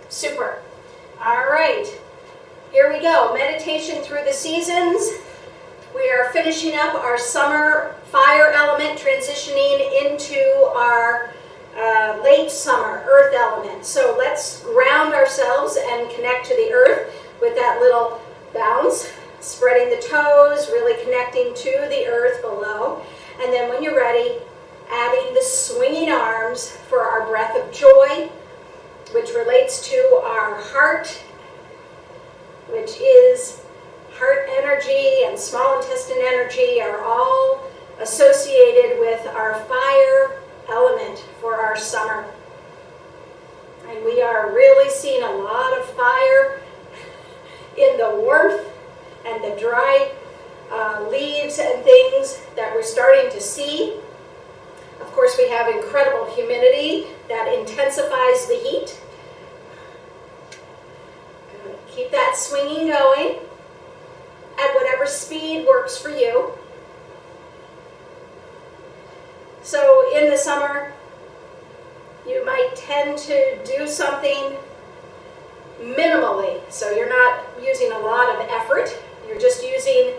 Super. All right. Here we go. Meditation through the seasons. We are finishing up our summer fire element, transitioning into our late summer earth element. So let's ground ourselves and connect to the earth with that little bounce, spreading the toes, really connecting to the earth below. And then when you're ready, adding the swinging arms for our breath of joy, which relates to our heart, which is heart energy and small intestine energy are all associated with our fire element for our summer. And we are really seeing a lot of fire in the warmth and the dry leaves and things that we're starting to see. Of course, we have incredible humidity that intensifies the heat. Good. Keep that swinging going at whatever speed works for you. So in the summer, you might tend to do something minimally. So you're not using a lot of effort. You're just using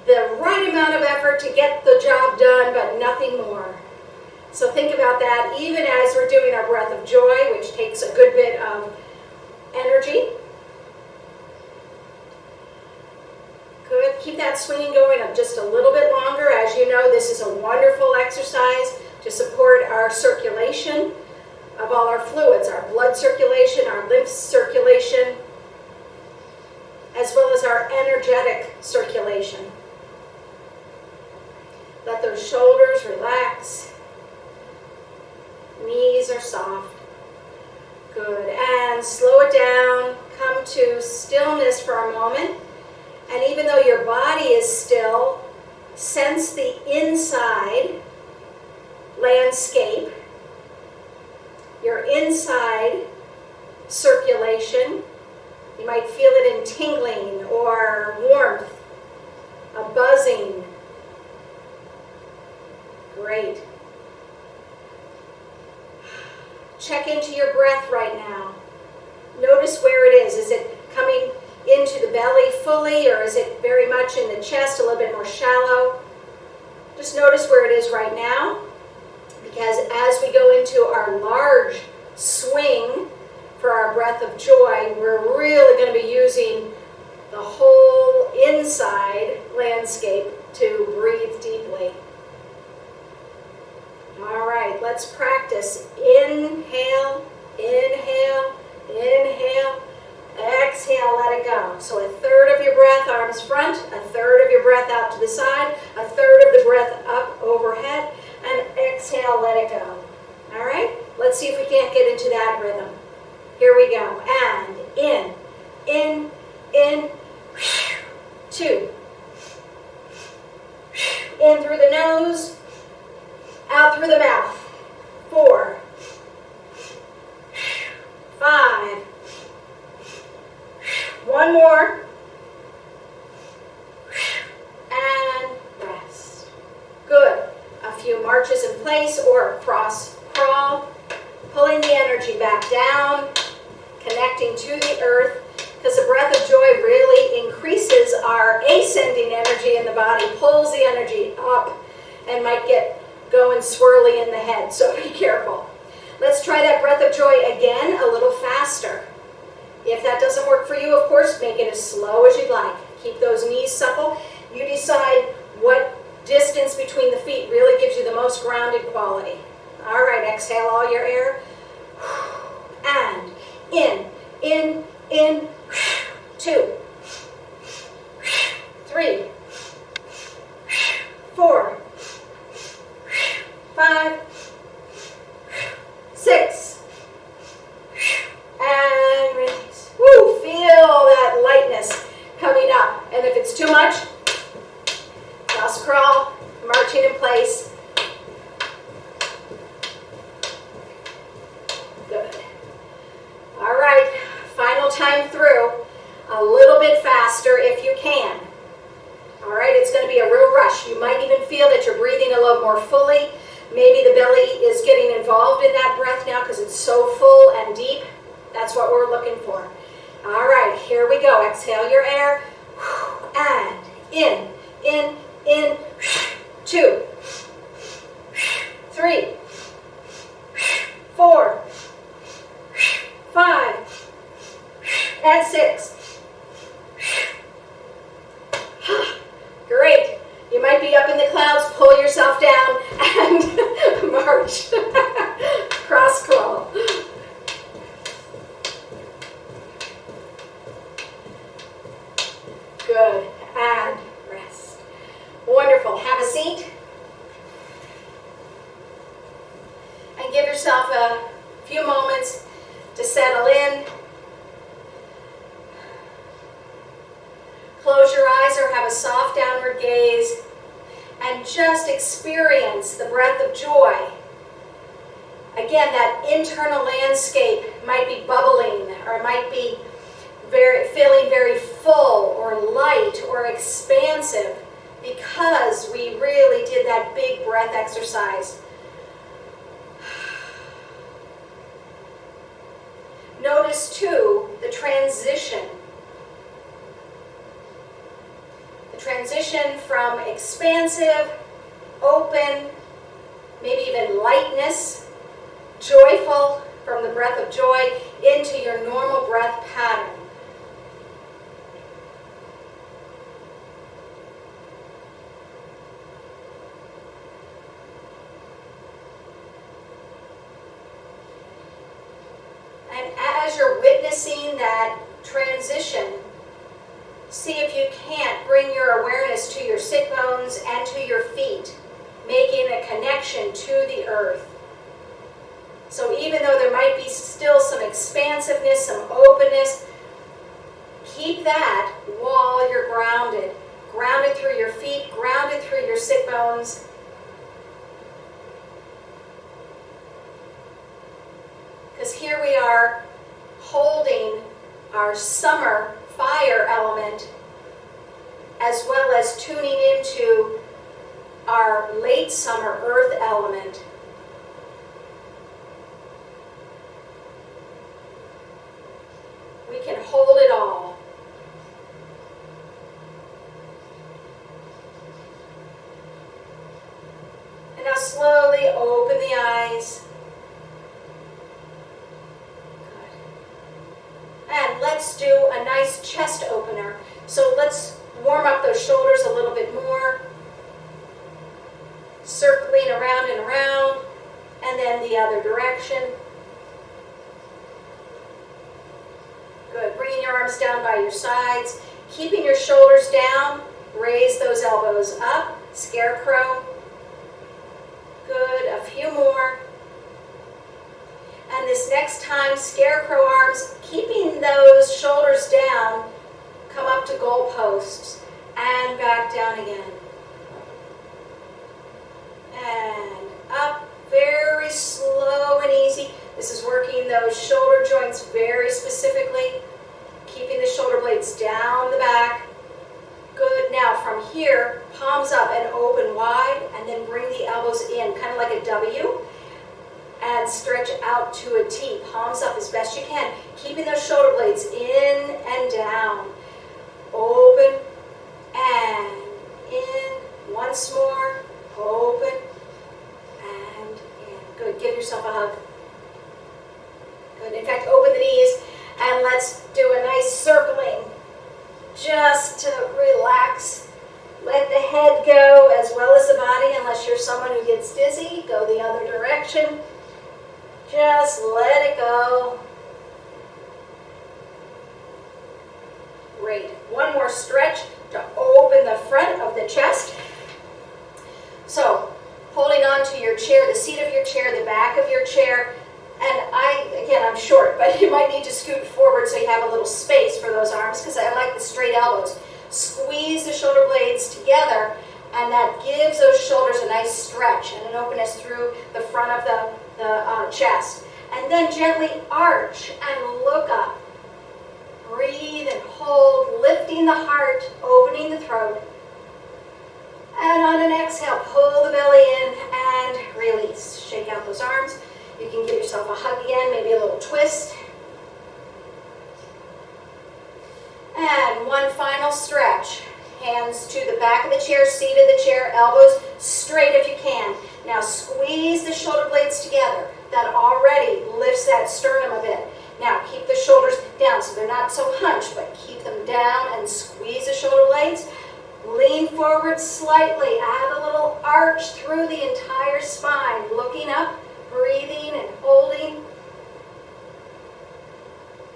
the right amount of effort to get the job done, but nothing more. So think about that even as we're doing our breath of joy, which takes a good bit of energy. Good. Keep that swinging going up just a little bit longer. As you know, this is a wonderful exercise to support our circulation of all our fluids, our blood circulation, our lymph circulation, as well as our energetic circulation. Let those shoulders relax. Knees are soft. Good. And slow it down. Come to stillness for a moment. And even though your body is still, sense the inside landscape, your inside circulation. You might feel it in tingling or warmth, a buzzing. Great. Check into your breath right now. Notice where it is. Is it coming into the belly fully, or is it very much in the chest, a little bit more shallow? Just notice where it is right now, because as we go into our large swing for our breath of joy, we're really going to be using the whole inside landscape to breathe deeply. All right, let's practice. Inhale, inhale, inhale. Exhale, let it go. So a third of your breath, arms front, a third of your breath out to the side, a third of the breath up overhead, and exhale, let it go. All right? Let's see if we can't get into that rhythm. Here we go. And in, 2. In through the nose, out through the mouth. 4, 5. One more. And rest. Good. A few marches in place or a cross crawl. Pulling the energy back down. Connecting to the earth. Because the breath of joy really increases our ascending energy in the body. Pulls the energy up and might get going swirly in the head. So be careful. Let's try that breath of joy again a little faster. If that doesn't work for you, of course, make it as slow as you'd like. Keep those knees supple. You decide what distance between the feet really gives you the most grounded quality. All right, exhale all your air. And in, 2, 3, 4, 5, 6, and release. Woo, feel that lightness coming up. And if it's too much, cross crawl, marching in place. Good. All right, final time through. A little bit faster if you can. All right, it's going to be a real rush. You might even feel that you're breathing a little more fully. Maybe the belly is getting involved in that breath now because it's so full and deep. That's what we're looking for. All right, here we go. Exhale your air. And in, 2, 3, 4, 5, and 6. Great. You might be up in the clouds, pull yourself down, and march. Cross crawl. Good. And rest. Wonderful. Have a seat. And give yourself a few moments to settle in. Close your eyes or have a soft downward gaze and just experience the breath of joy. Again, that internal landscape might be bubbling or it might be feeling very full or light or expansive because we really did that big breath exercise. Notice too the transition. The transition from expansive, open, maybe even lightness, joyful from the breath of joy into your normal breath pattern. And as you're witnessing that transition, see if you can't bring your awareness to your sit bones and to your feet, making a connection to the earth. So even though there might be still some expansiveness, some openness, keep that while you're grounded. Grounded through your feet, grounded through your sit bones. Because here we are holding our summer fire element as well as tuning into our late summer earth element. We can hold it all. And now slowly open the eyes. And let's do a nice chest opener. So let's warm up those shoulders a little bit more. Circling around and around. And then the other direction. Good. Bringing your arms down by your sides. Keeping your shoulders down. Raise those elbows up. Scarecrow. Good. A few more. And this next time, scarecrow arms, keeping those shoulders down, come up to goalposts and back down again. And up, very slow and easy. This is working those shoulder joints very specifically, keeping the shoulder blades down the back. Good. Now from here, palms up and open wide, and then bring the elbows in, kind of like a W. And stretch out to a T. Palms up as best you can. Keeping those shoulder blades in and down. Open and in. Once more. Open and in. Good. Give yourself a hug. Good. In fact, open the knees and let's do a nice circling. Just to relax. Let the head go as well as the body, unless you're someone who gets dizzy. Go the other direction. Just let it go. Great. One more stretch to open the front of the chest. So, holding on to your chair, the seat of your chair, the back of your chair. And again, I'm short, but you might need to scoot forward so you have a little space for those arms because I like the straight elbows. Squeeze the shoulder blades together, and that gives those shoulders a nice stretch and an openness through the front of the chest. And then gently arch and look up. Breathe and hold, lifting the heart, opening the throat. And on an exhale, pull the belly in and release. Shake out those arms. You can give yourself a hug again, maybe a little twist. back of the chair, seat of the chair, elbows straight if you can. Now squeeze the shoulder blades together. That already lifts that sternum a bit. Now keep the shoulders down so they're not so hunched, but keep them down and squeeze the shoulder blades. Lean forward slightly. Add a little arch through the entire spine. Looking up, breathing and holding.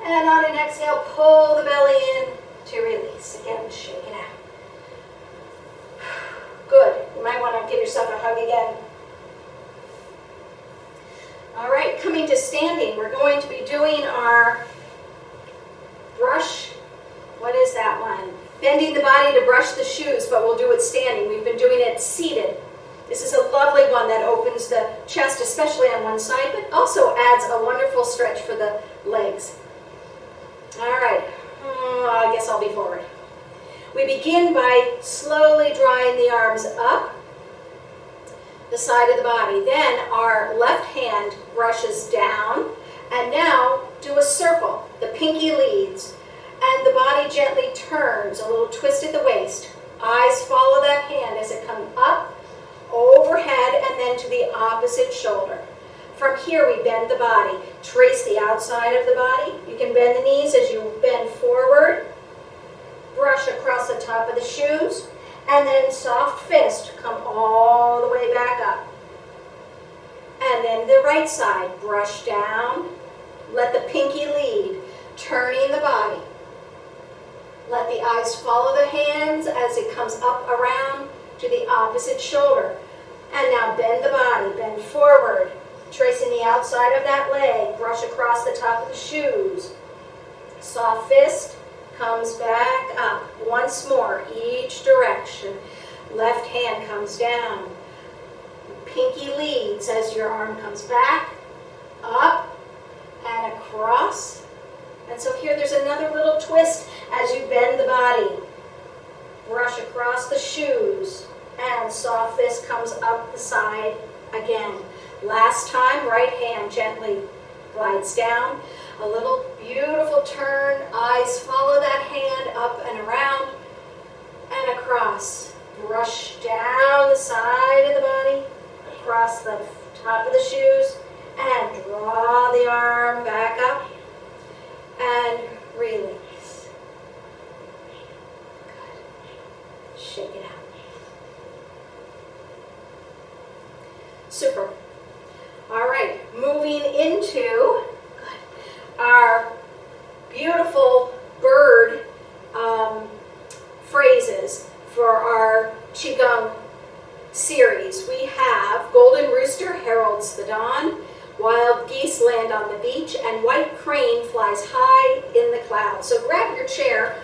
And on an exhale, pull the belly in to release. Again, shake it out. Good. You might want to give yourself a hug again. All right, coming to standing, we're going to be doing our brush. What is that one? Bending the body to brush the shoes, but we'll do it standing. We've been doing it seated. This is a lovely one that opens the chest, especially on one side, but also adds a wonderful stretch for the legs. All right, I guess I'll be forward. We begin by slowly drawing the arms up the side of the body. Then our left hand brushes down, and now do a circle. The pinky leads, and the body gently turns, a little twist at the waist. Eyes follow that hand as it comes up, overhead, and then to the opposite shoulder. From here, we bend the body. Trace the outside of the body. You can bend the knees as you bend forward. Brush across the top of the shoes. And then soft fist, come all the way back up. And then the right side, brush down. Let the pinky lead, turning the body. Let the eyes follow the hands as it comes up around to the opposite shoulder. And now bend the body, bend forward. Tracing the outside of that leg, brush across the top of the shoes. Soft fist comes back up. Once more, each direction. Left hand comes down. Pinky leads as your arm comes back, up, and across. And so here there's another little twist as you bend the body. Brush across the shoes, and soft fist comes up the side again. Last time, right hand gently glides down. A little beautiful turn. Eyes follow that hand up and around and across. Brush down the side of the body, across the top of the shoes, and draw the arm back up and release. Good. Shake it out. Super. All right, moving into our beautiful bird phrases for our Qigong series. We have golden rooster heralds the dawn, wild geese land on the beach, and white crane flies high in the clouds. So grab your chair.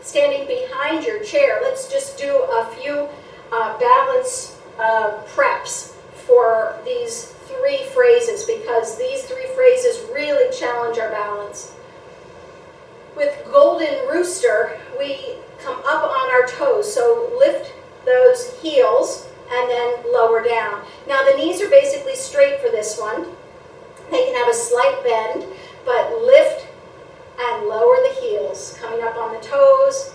Standing behind your chair, let's just do a few balance preps for these three phrases, because these three phrases really challenge our balance. With golden rooster, we come up on our toes, so lift those heels and then lower down. Now the knees are basically straight for this one. They can have a slight bend, but lift and lower the heels, coming up on the toes.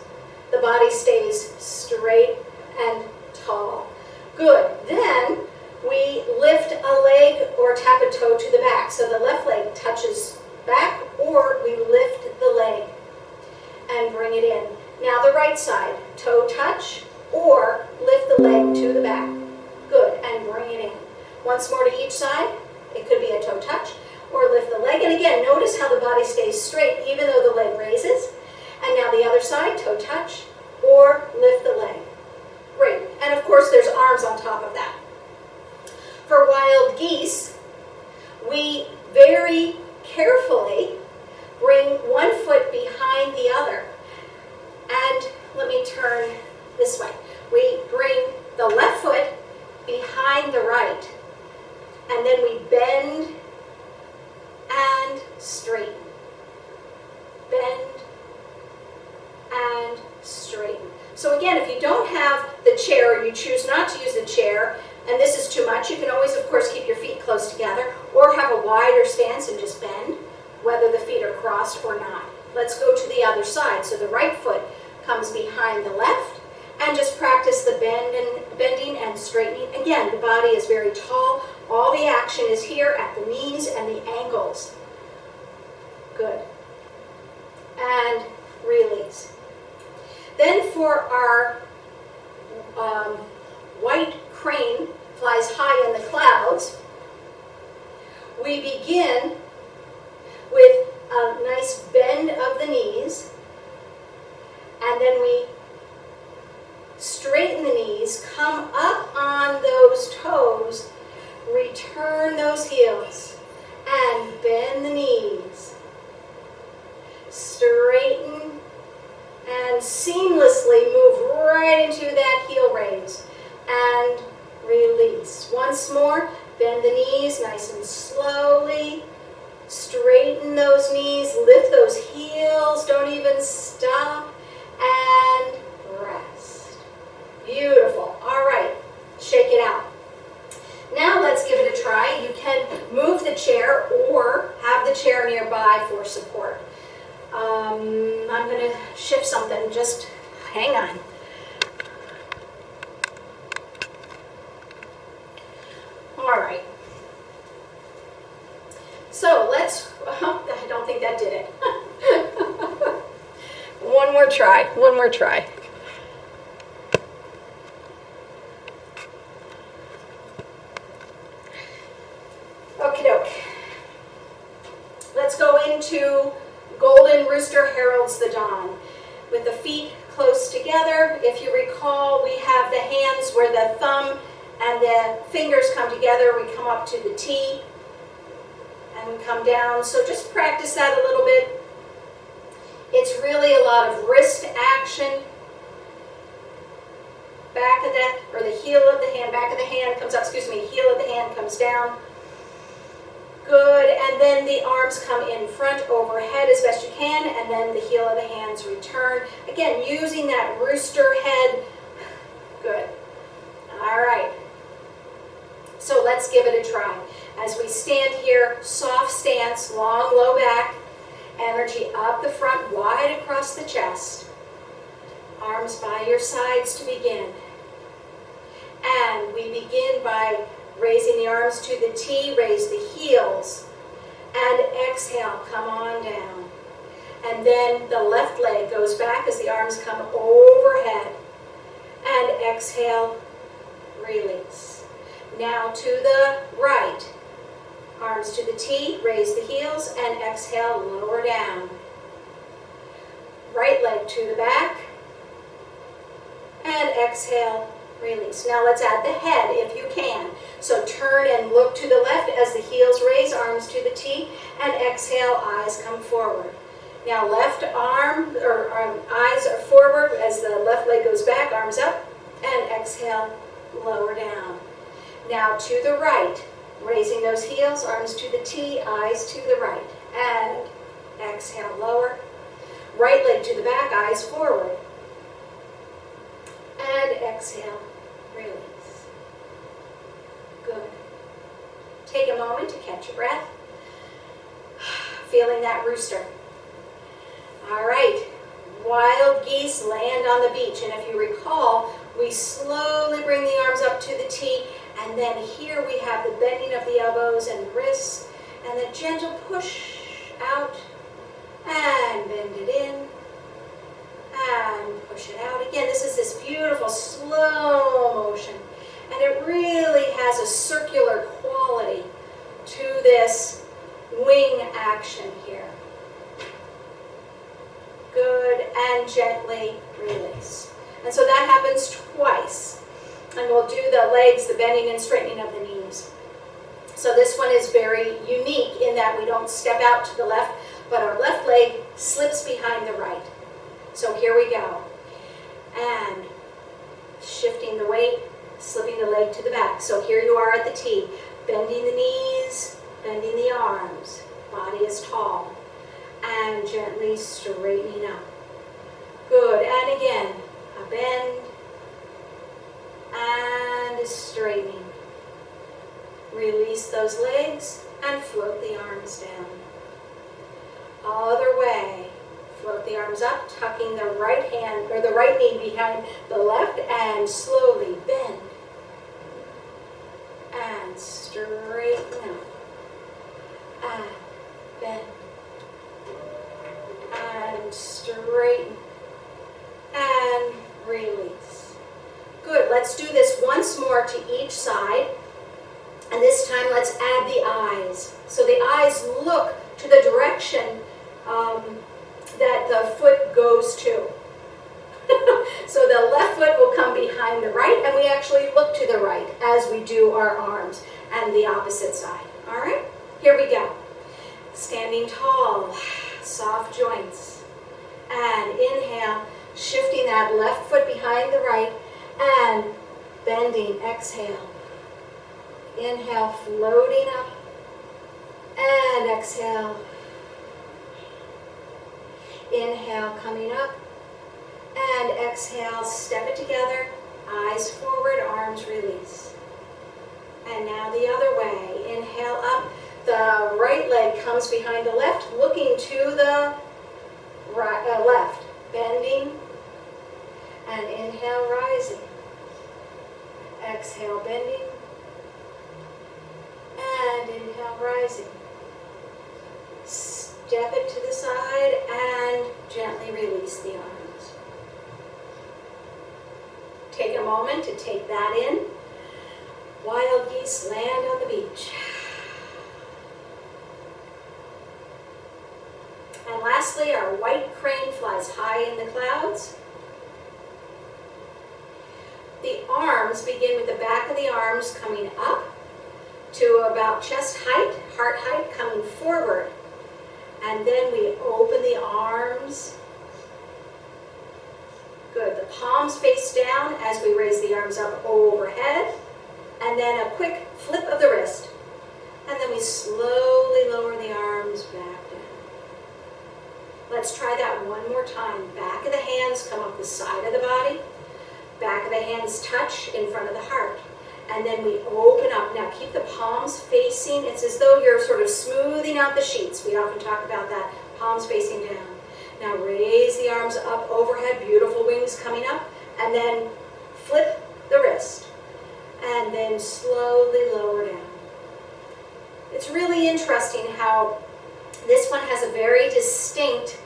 The body stays straight and tall. Good. Then we lift a leg or tap a toe to the back. So the left leg touches back, or we lift the leg and bring it in. Now the right side, toe touch, or lift the leg to the back. Good. And bring it in. Once more to each side. It could be a toe touch, or lift the leg. And again, notice how the body stays straight even though the leg raises. And now the other side, toe touch, or lift the leg. Great. And of course there's arms on top of that. For wild geese, we very carefully bring one foot behind the other. And let me turn this way. We bring the left foot behind the right. And then we bend and straighten. Bend and straighten. So again, if you don't have the chair, or you choose not to use the chair, and this is too much, you can always, of course, keep your feet close together, or have a wider stance and just bend. whether the feet are crossed or not. Let's go to the other side. So the right foot comes behind the left, and just practice the bending and straightening. Again, the body is very tall. All the action is here at the knees and the ankles. Good. And release. Then for our white crane flies high in the clouds, we begin with a nice bend of the knees, and then we straighten the knees, come up on those toes, return those heels, and bend the knees. Straighten and seamlessly move right into that heel raise and release. Once more, bend the knees nice and slowly. Straighten those knees, lift those heels, don't even stop, and rest. Beautiful. All right, shake it out. Now let's give it a try. You can move the chair or have the chair nearby for support. I'm going to shift something, just hang on. All right. So let's, I don't think that did it. One more try. Okie doke. Let's go into Golden Rooster Heralds the Dawn. With the feet close together, if you recall, we have the hands where the thumb and the fingers come together. We come up to the T and we come down. So just practice that a little bit. It's really a lot of wrist action. Back of the, or the heel of the hand, back of the hand comes up, heel of the hand comes down. Good, and then the arms come in front, overhead as best you can, and then the heel of the hands return. Again, using that rooster head. Good. All right. So let's give it a try. As we stand here, soft stance, long, low back, energy up the front, wide across the chest. Arms by your sides to begin. And we begin by raising the arms to the T, raise the heels, and exhale, come on down. And then the left leg goes back as the arms come overhead. And exhale, release. Now to the right. Arms to the T, raise the heels, and exhale, lower down. Right leg to the back, and exhale, release. Now let's add the head if you can. So turn and look to the left as the heels raise, arms to the T, and exhale, eyes come forward. Now left arm, or eyes are forward as the left leg goes back, arms up, and exhale, lower down. Now to the right, raising those heels, arms to the T, eyes to the right, and exhale, lower. Right leg to the back, eyes forward, and exhale, release. Good. Take a moment to catch your breath. Feeling that rooster. All right. Wild geese land on the beach. And if you recall, we slowly bring the arms up to the T. And then here we have the bending of the elbows and wrists. And the gentle push out. And bend it in. And push it out. Again, this is this beautiful slow motion. And it really has a circular quality to this wing action here. Good, and gently release. And so that happens twice. And we'll do the legs, the bending and straightening of the knees. So this one is very unique in that we don't step out to the left, but our left leg slips behind the right. So here we go. And shifting the weight, slipping the leg to the back. So here you are at the T, bending the knees, bending the arms. Body is tall. And gently straightening up. Good. And again, a bend and a straightening. Release those legs and float the arms down. Other way. Float the arms up, tucking the right hand or the right knee behind the left, and slowly bend. And straighten up. And bend. And straighten. And release. Good. Let's do this once more to each side. And this time let's add the eyes. So the eyes look to the direction that the foot goes to. So the left foot will come behind the right, and we actually look to the right as we do our arms, and the opposite side. All right? Here we go. Standing tall, soft joints. And inhale, shifting that left foot behind the right, and bending, exhale. Inhale, floating up, and exhale. Inhale, coming up, and exhale, step it together, eyes forward, arms release. And now the other way. Inhale up, the right leg comes behind the left, looking to the right, left, bending, and inhale, rising. Exhale, bending, and inhale, rising. Step it to the side and gently release the arms. Take a moment to take that in. Wild geese land on the beach. And lastly, our white crane flies high in the clouds. The arms begin with the back of the arms coming up to about chest height, heart height, coming forward. And then we open the arms. Good. The palms face down as we raise the arms up overhead. And then a quick flip of the wrist. And then we slowly lower the arms back down. Let's try that one more time. Back of the hands come up the side of the body. Back of the hands touch in front of the heart. And then we open up. Now keep the palms facing. It's as though you're sort of smoothing out the sheets. We often talk about that. Palms facing down. Now raise the arms up overhead. Beautiful wings coming up. And then flip the wrist. And then slowly lower down. It's really interesting how this one has a very distinct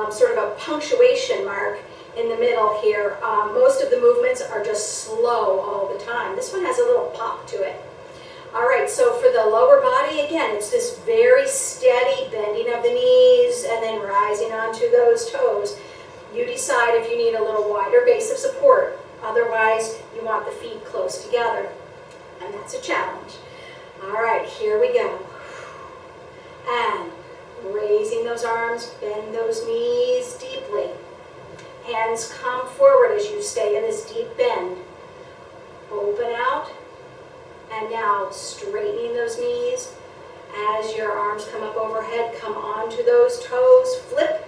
sort of a punctuation mark in the middle here. Most of the movements are just slow all the time. This one has a little pop to it. All right, so for the lower body, again, it's this very steady bending of the knees and then rising onto those toes. You decide if you need a little wider base of support. Otherwise, you want the feet close together. And that's a challenge. All right, here we go. And raising those arms, bend those knees deeply. Hands come forward as you stay in this deep bend. Open out. And now straightening those knees. As your arms come up overhead, come onto those toes, flip.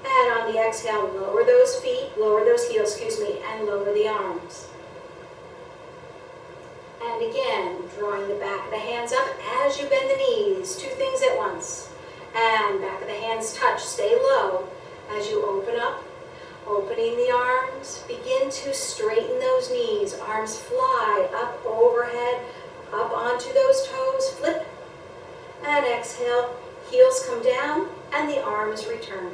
And on the exhale, lower those feet, lower those heels, and lower the arms. And again, drawing the back of the hands up as you bend the knees. Two things at once. And back of the hands touch, stay low as you open up. Opening the arms, begin to straighten those knees. Arms fly up overhead, up onto those toes, flip. And exhale, heels come down and the arms return.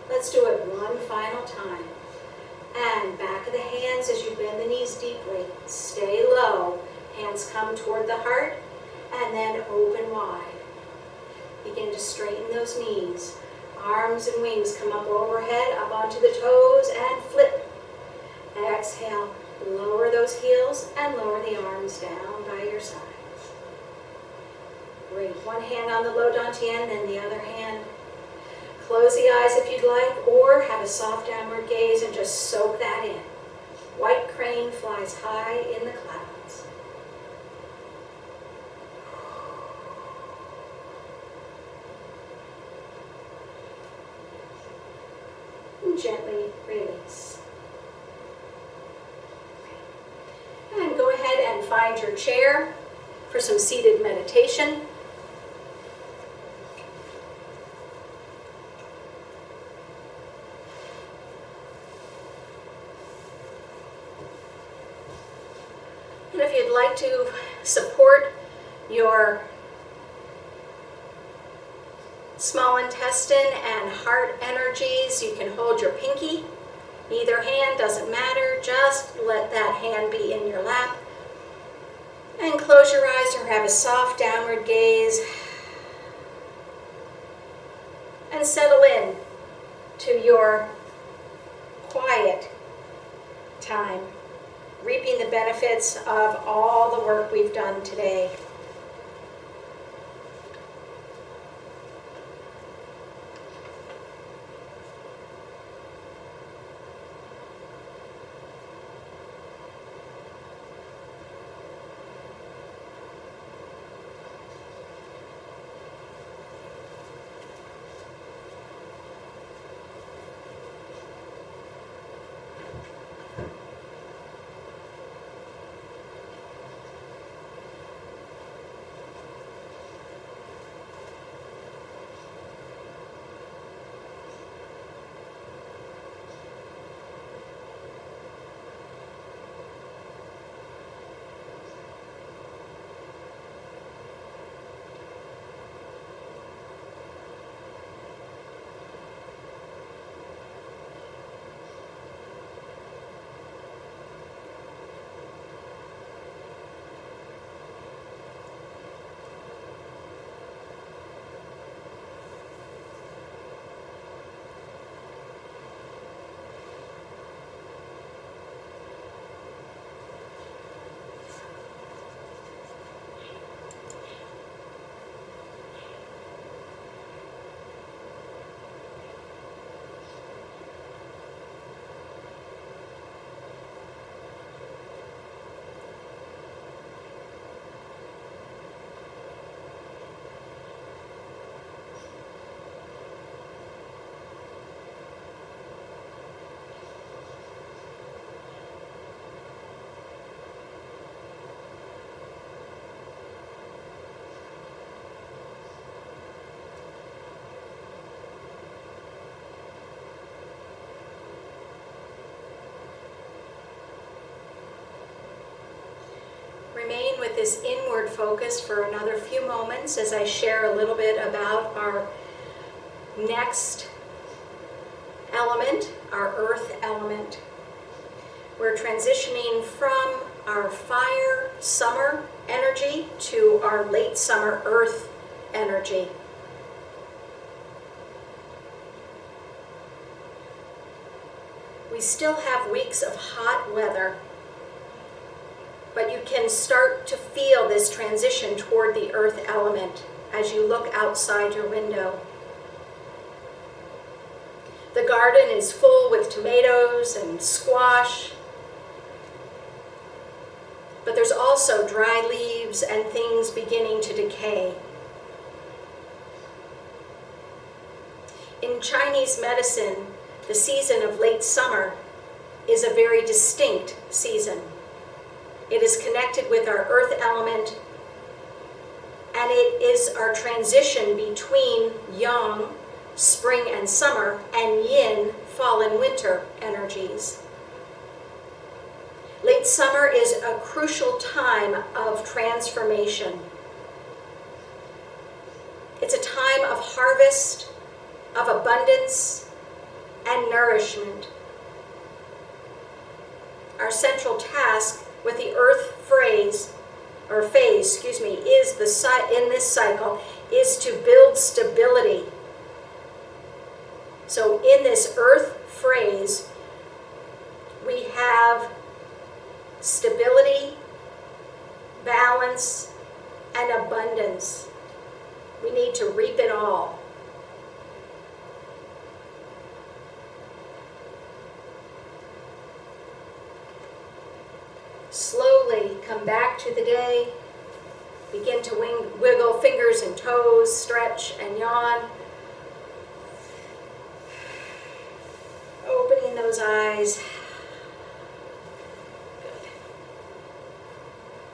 Let's do it one final time. And back of the hands as you bend the knees deeply. Stay low. Hands come toward the heart and then open wide. Begin to straighten those knees. Arms and wings come up overhead, up onto the toes, and flip. Exhale, lower those heels and lower the arms down by your sides. Great. One hand on the low dantian, then the other hand. Close the eyes if you'd like, or have a soft downward gaze and just soak that in. White crane flies high in the clouds. Gently release. And go ahead and find your chair for some seated meditation. And if you'd like to support your small intestine and heart energies, you can hold your pinky. Either hand, doesn't matter, just let that hand be in your lap. And close your eyes or have a soft downward gaze. And settle in to your quiet time, reaping the benefits of all the work we've done today. Remain with this inward focus for another few moments as I share a little bit about our next element, our earth element. We're transitioning from our fire summer energy to our late summer earth energy. We still have weeks of hot weather, but you can start to feel this transition toward the earth element as you look outside your window. The garden is full with tomatoes and squash, but there's also dry leaves and things beginning to decay. In Chinese medicine, the season of late summer is a very distinct season. It is connected with our earth element, and it is our transition between yang, spring and summer, and yin, fall and winter energies. Late summer is a crucial time of transformation. It's a time of harvest, of abundance, and nourishment. Our central task with the earth phase, is in this cycle is to build stability. So in this earth phrase, we have stability, balance, and abundance. We need to reap it all. Slowly come back to the day. Begin to wiggle fingers and toes, stretch and yawn. Opening those eyes.